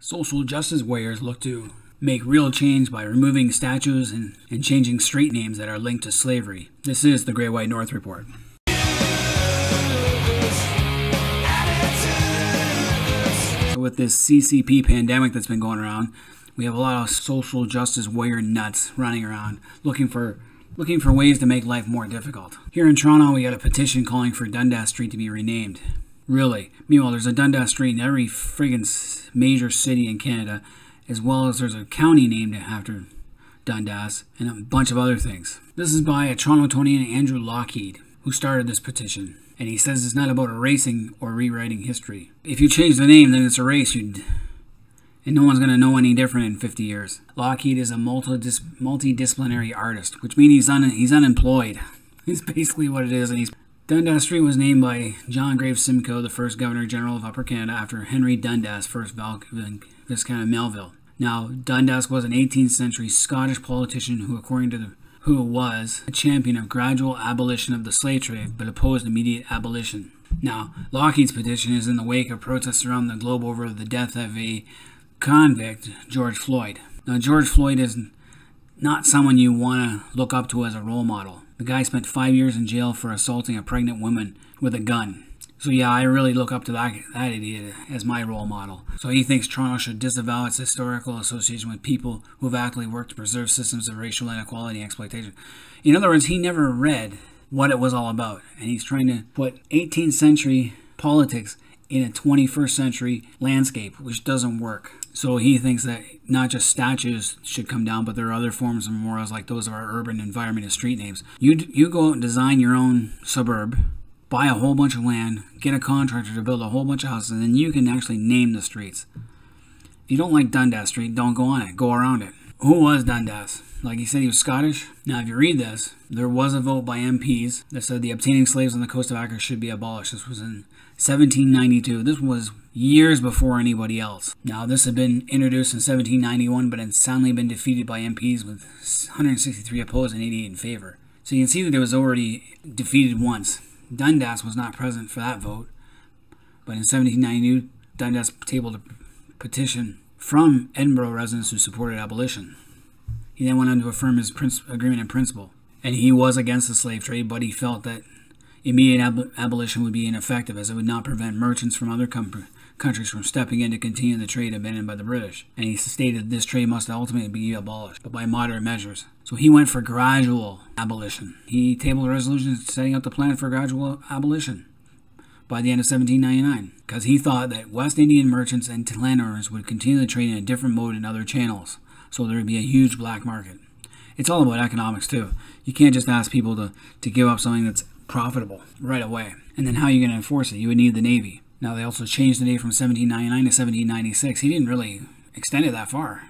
Social justice warriors look to make real change by removing statues and changing street names that are linked to slavery. This is the Great White North Report. So with this CCP pandemic that's been going around, we have a lot of social justice warrior nuts running around looking for ways to make life more difficult. Here in Toronto, we got a petition calling for Dundas Street to be renamed. Really. Meanwhile, there's a Dundas Street in every friggin' major city in Canada, as well as there's a county named after Dundas, and a bunch of other things. This is by a Torontonian, Andrew Lockheed, who started this petition. And he says it's not about erasing or rewriting history. If you change the name, then it's erased, and no one's going to know any different in 50 years. Lockheed is a multidisciplinary artist, which means he's unemployed. It's basically what it is. And Dundas Street was named by John Graves Simcoe, the first Governor General of Upper Canada, after Henry Dundas, 1st Viscount of Melville. Now, Dundas was an 18th century Scottish politician who was a champion of gradual abolition of the slave trade, but opposed immediate abolition. Now, Lockheed's petition is in the wake of protests around the globe over the death of a convict, George Floyd. Now, George Floyd is not someone you want to look up to as a role model. The guy spent 5 years in jail for assaulting a pregnant woman with a gun. So yeah, I really look up to that idiot as my role model. So he thinks Toronto should disavow its historical association with people who have actively worked to preserve systems of racial inequality and exploitation. In other words, he never read what it was all about. And he's trying to put 18th century politics in a 21st century landscape, which doesn't work. So he thinks that not just statues should come down, but there are other forms of memorials like those of our urban environment and street names. You go out and design your own suburb, buy a whole bunch of land, get a contractor to build a whole bunch of houses, and then you can actually name the streets. If you don't like Dundas Street, don't go on it. Go around it. Who was Dundas? Like he said, he was Scottish. Now, if you read this, there was a vote by MPs that said the obtaining slaves on the coast of Africa should be abolished. This was in 1792. This was years before anybody else. Now, this had been introduced in 1791, but had soundly been defeated by MPs with 163 opposed and 88 in favor. So you can see that it was already defeated once. Dundas was not present for that vote, but in 1792, Dundas tabled a petition from Edinburgh residents who supported abolition. He then went on to affirm his agreement in principle, and he was against the slave trade, but he felt that immediate abolition would be ineffective as it would not prevent merchants from other countries from stepping in to continue the trade abandoned by the British. And he stated this trade must ultimately be abolished, but by moderate measures. So he went for gradual abolition. He tabled a resolution setting out the plan for gradual abolition by the end of 1799, because he thought that West Indian merchants and landowners would continue the trade in a different mode in other channels, so there would be a huge black market. It's all about economics too. You can't just ask people to give up something that's profitable right away. And then how are you going to enforce it? You would need the Navy. Now, they also changed the date from 1799 to 1796. He didn't really extend it that far.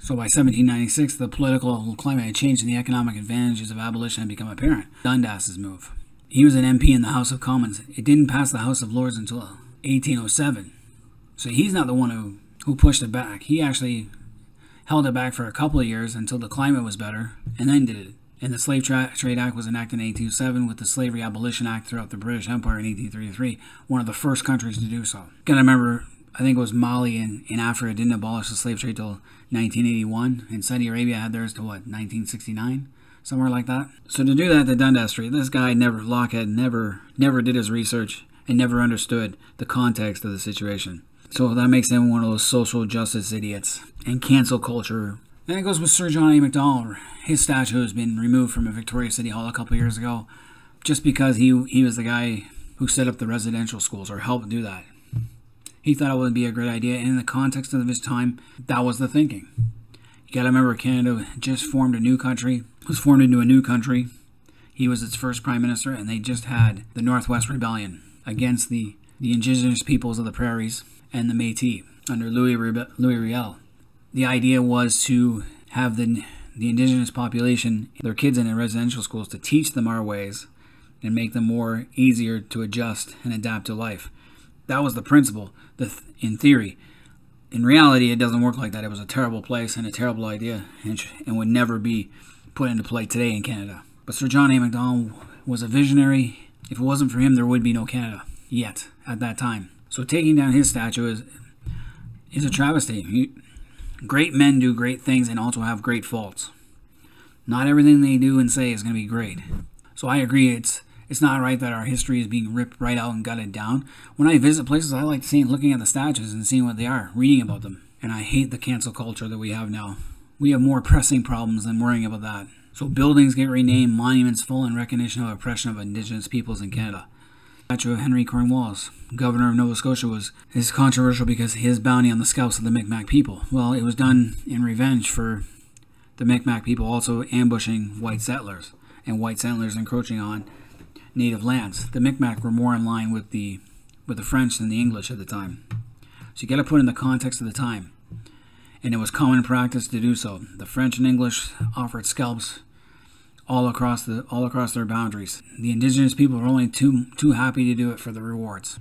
So by 1796, the political climate had changed and the economic advantages of abolition had become apparent. Dundas's move. He was an MP in the House of Commons. It didn't pass the House of Lords until 1807. So he's not the one who pushed it back. He actually held it back for a couple of years until the climate was better, and then did it. And the Slave Trade Act was enacted in 1807 with the Slavery Abolition Act throughout the British Empire in 1833, one of the first countries to do so. Gotta remember, I think it was Mali in Africa didn't abolish the slave trade till 1981, and Saudi Arabia had theirs to 1969? Somewhere like that. So to do that to Dundas Street, this guy Lockheed never did his research and never understood the context of the situation. So that makes him one of those social justice idiots and cancel culture. And it goes with Sir John A. Macdonald. His statue has been removed from a Victoria City Hall a couple of years ago just because he was the guy who set up the residential schools or helped do that. He thought it would be a great idea, and in the context of his time, that was the thinking. You gotta remember, Canada just formed a new country, was formed into a new country. He was its first prime minister, and they just had the Northwest Rebellion against the indigenous peoples of the prairies and the Métis under Louis Riel. The idea was to have the indigenous population, their kids in residential schools, to teach them our ways and make them more easier to adjust and adapt to life. That was the principle, in theory. In reality, it doesn't work like that. It was a terrible place and a terrible idea and would never be put into play today in Canada. But Sir John A. Macdonald was a visionary. If it wasn't for him, there would be no Canada yet at that time. So taking down his statue is a travesty. Great men do great things and also have great faults. Not everything they do and say is going to be great. So I agree, it's not right that our history is being ripped right out and gutted down. When I visit places, I like looking at the statues and seeing what they are, reading about them. And I hate the cancel culture that we have now. We have more pressing problems than worrying about that. So buildings get renamed, monuments full in recognition of oppression of Indigenous peoples in Canada. The statue of Henry Cornwallis, governor of Nova Scotia, is controversial because his bounty on the scalps of the Micmac people. Well, it was done in revenge for the Micmac people also ambushing white settlers, and white settlers encroaching on native lands. The Micmac were more in line with the French than the English at the time. So you got to put in the context of the time. And it was common practice to do so. The French and English offered scalps all across their boundaries. The Indigenous people were only too happy to do it for the rewards.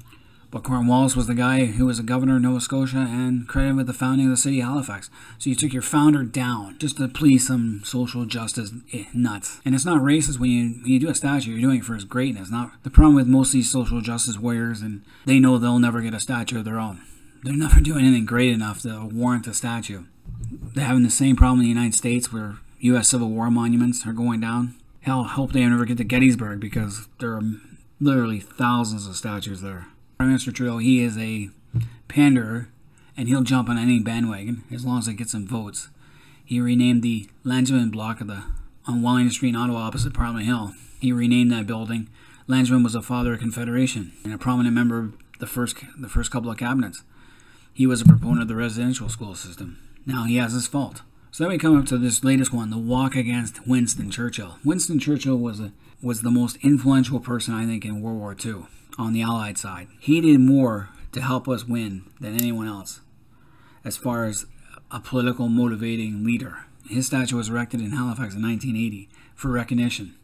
But Cornwallis was the guy who was a governor of Nova Scotia and credited with the founding of the city of Halifax. So you took your founder down just to please some social justice nuts. And it's not racist when you do a statue, you're doing it for his greatness. Not the problem with most of these social justice warriors, and they know they'll never get a statue of their own. They're never doing anything great enough to warrant a statue. They're having the same problem in the United States where U.S. Civil War monuments are going down. Hell, I hope they never get to Gettysburg because there are literally thousands of statues there. Prime Minister Trudeau, he is a panderer, and he'll jump on any bandwagon as long as it gets some votes. He renamed the Langevin block on Wellington Street in Ottawa opposite Parliament Hill. He renamed that building. Langevin was a father of Confederation and a prominent member of the first couple of cabinets. He was a proponent of the residential school system. Now he has his fault. So then we come up to this latest one, the walk against Winston Churchill. Winston Churchill was the most influential person, I think, in World War II on the Allied side. He did more to help us win than anyone else as far as a political motivating leader. His statue was erected in Halifax in 1980 for recognition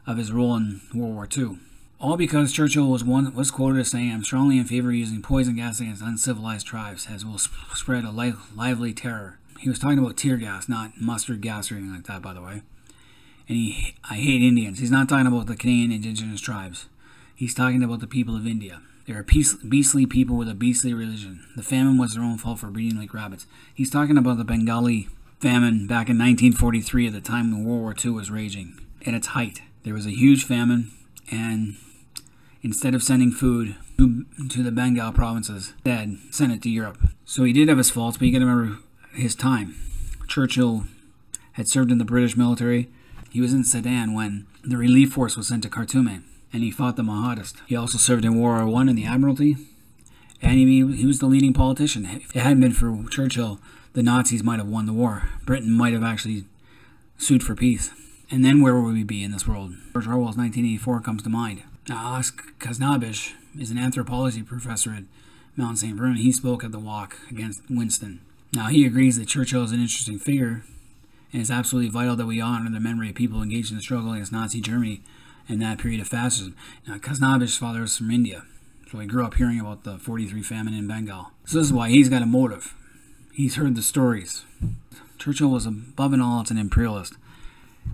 of his role in World War II. All because Churchill was quoted as saying, "I'm strongly in favor of using poison gas against uncivilized tribes, as will spread a lively terror." He was talking about tear gas, not mustard gas or anything like that, by the way. And I hate Indians. He's not talking about the Canadian Indigenous tribes. He's talking about the people of India. They're a beastly people with a beastly religion. The famine was their own fault for breeding like rabbits. He's talking about the Bengali famine back in 1943 at the time when World War II was raging. At its height, there was a huge famine, and instead of sending food to the Bengal provinces, instead sent it to Europe. So he did have his faults, but you got to remember his time. Churchill had served in the British military. He was in Sudan when the relief force was sent to Khartoum, and he fought the Mahdists. He also served in World War I in the Admiralty, and he was the leading politician. If it hadn't been for Churchill, the Nazis might have won the war. Britain might have actually sued for peace. And then where would we be in this world? George Orwell's 1984 comes to mind. Now, Kaznabish is an anthropology professor at Mount St. Vernon. He spoke at the walk against Winston. Now, he agrees that Churchill is an interesting figure, and it's absolutely vital that we honor the memory of people engaged in the struggle against Nazi Germany in that period of fascism. Now, Kaznabish's father is from India, so he grew up hearing about the 43 famine in Bengal. So this is why he's got a motive. He's heard the stories. Churchill was above and all else an imperialist,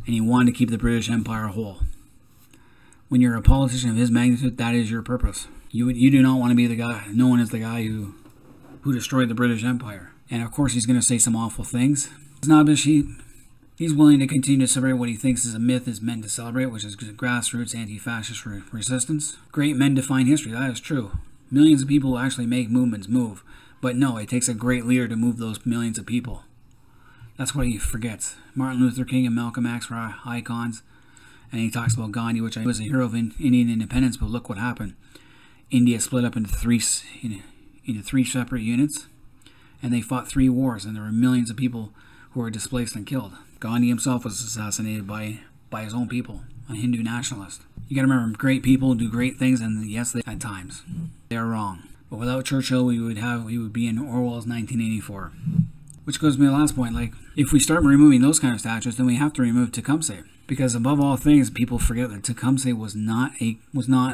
and he wanted to keep the British Empire whole. When you're a politician of his magnitude, that is your purpose. You do not want to be the guy known as the guy who destroyed the British Empire. And of course, he's going to say some awful things. Snobbish, he's willing to continue to celebrate what he thinks is a myth is meant to celebrate, which is grassroots anti-fascist resistance. Great men define history. That is true. Millions of people actually make movements move. But no, it takes a great leader to move those millions of people. That's what he forgets. Martin Luther King and Malcolm X were icons. And he talks about Gandhi, which was a hero of Indian independence, but look what happened. India split up into three separate units, and they fought 3 wars, and there were millions of people who were displaced and killed. Gandhi himself was assassinated by his own people, a Hindu nationalist. You gotta remember, great people do great things, and yes, at times, they are wrong. But without Churchill, we would be in Orwell's 1984. Which goes to my last point, like, if we start removing those kind of statues, then we have to remove Tecumseh. Because above all things, people forget that Tecumseh was not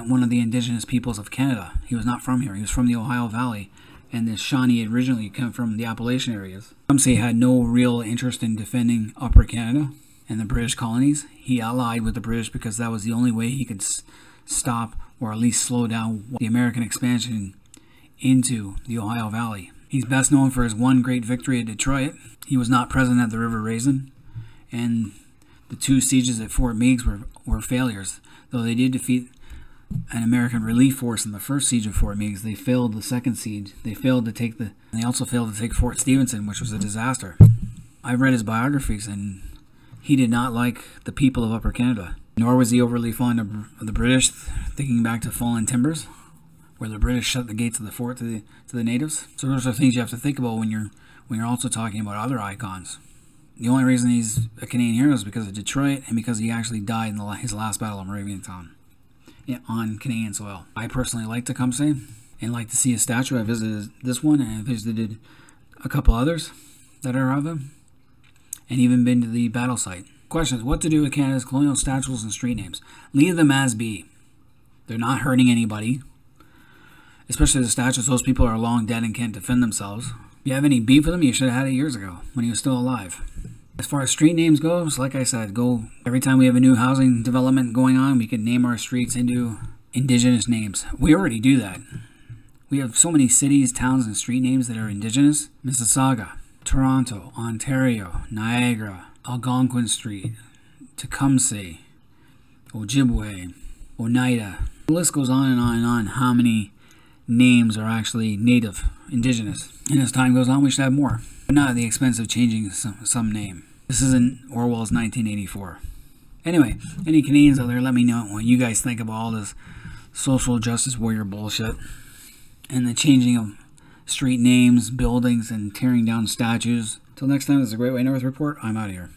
one of the indigenous peoples of Canada. He was not from here. He was from the Ohio Valley, and the Shawnee originally came from the Appalachian areas. Tecumseh had no real interest in defending Upper Canada and the British colonies. He allied with the British because that was the only way he could stop or at least slow down the American expansion into the Ohio Valley. He's best known for his one great victory at Detroit. He was not present at the River Raisin, and the 2 sieges at Fort Meigs were failures. Though they did defeat an American relief force in the first siege of Fort Meigs, they failed the second siege. They also failed to take Fort Stevenson, which was a disaster. I've read his biographies, and he did not like the people of Upper Canada. Nor was he overly fond of the British, thinking back to Fallen Timbers, where the British shut the gates of the fort to the natives. So those are things you have to think about when you're also talking about other icons. The only reason he's a Canadian hero is because of Detroit, and because he actually died in his last battle of Moraviantown on Canadian soil. I personally like Tecumseh and like to see his statue. I visited this one, and I visited a couple others that are of him, and even been to the battle site. Questions: what to do with Canada's colonial statues and street names? Leave them as be. They're not hurting anybody, especially the statues. Those people are long dead and can't defend themselves. If you have any beef with him, you should have had it years ago when he was still alive. As far as street names goes, like I said, every time we have a new housing development going on, we can name our streets into indigenous names. We already do that. We have so many cities, towns, and street names that are indigenous. Mississauga, Toronto, Ontario, Niagara, Algonquin Street, Tecumseh, Ojibwe, Oneida. The list goes on and on and on how many names are actually native, indigenous. And as time goes on, we should have more, but not at the expense of changing some name. This isn't Orwell's 1984. Anyway, any Canadians out there, let me know what you guys think about all this social justice warrior bullshit and the changing of street names, buildings, and tearing down statues. Till next time, this is a Great White North Report. I'm out of here.